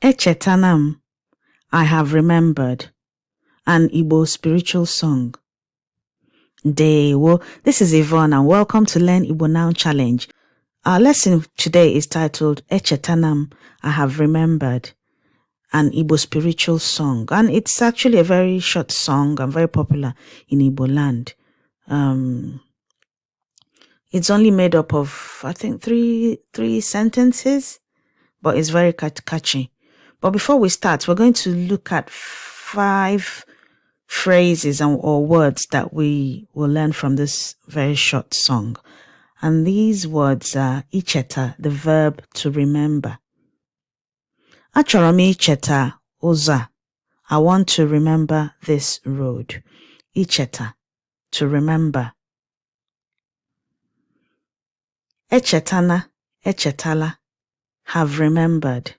Echetana, I have remembered, an Igbo spiritual song. This is Yvonne and welcome to Learn Igbo Now Challenge. Our lesson today is titled Echetana, I have remembered, an Igbo spiritual song. And it's actually a very short song and very popular in Igbo land. It's only made up of, I think, three sentences, but it's very catchy. But before we start, we're going to look at 5 phrases or words that we will learn from this very short song. And these words are Echeta, the verb to remember. Achọrọ m icheta ụzọ a. I want to remember this road. Echeta, to remember. Echetana, echetala, have remembered.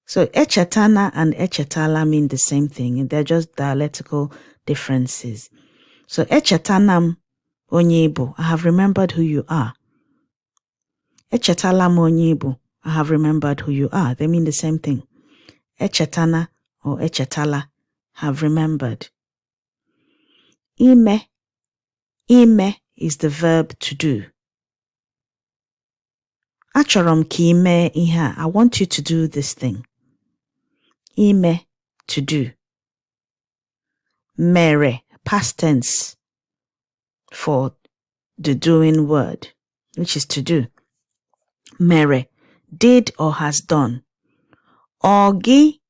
So Echetana and Echetala mean the same thing. They're just dialectical differences. So Echetanam onye Igbo, I have remembered who you are. Echetalam onye Igbo, I have remembered who you are. They mean the same thing. Echetana or Echetala, have remembered. Ime is the verb to do. Achọrọ m ka ime ihe a. I want you to do this thing. Ime, to do. Mere, past tense for the doing word, which is to do. Mere, did or has done. Ogi,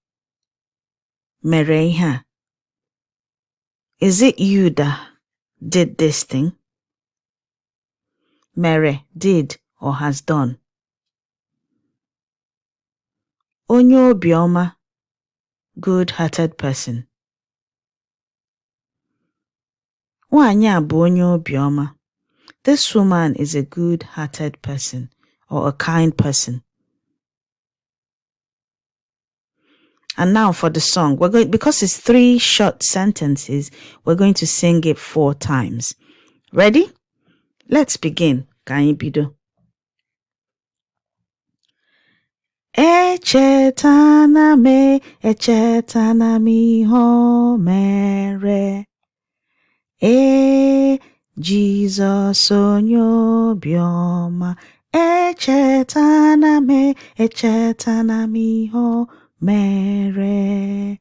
mere ihe a. Is it you that did this thing? Mere, did or has done. Onye obiọma, good-hearted person. Nwaanyị a bụ onye obiọma. This woman is a good-hearted person or a kind person. And now for the song, because it's 3 short sentences, we're going to sing it 4 times. Ready? Let's begin. Ka anyị bido. Echetana m ihe o mere. Jesus onye obiọma. Echetana m ihe o mere.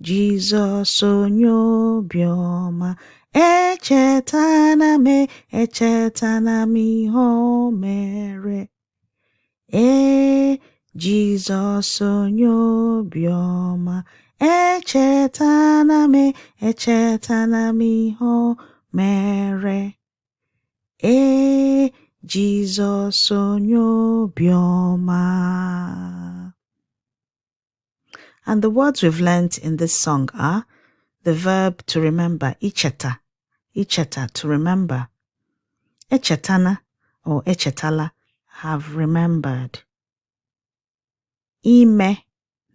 Jesus onye obiọma. Echetana m ihe o mere. Jesus onye obiọma. Echetana m ihe o mere. Jesus onye obiọma. And the words we've learnt in this song are the verb to remember, Echeta, to remember. Echetana or Echetala, have remembered. Ime,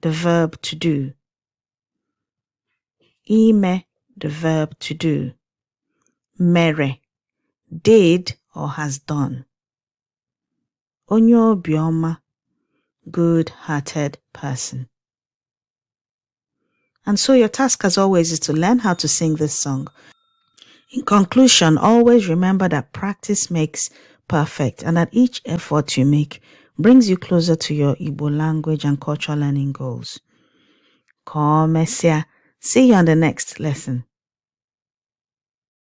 the verb to do. Ime, the verb to do. Mere, did or has done. Onye obiọma, good-hearted person. And so your task as always is to learn how to sing this song. In conclusion, always remember that practice makes perfect and that each effort you make brings you closer to your Igbo language and cultural learning goals. Komesia. See you on the next lesson.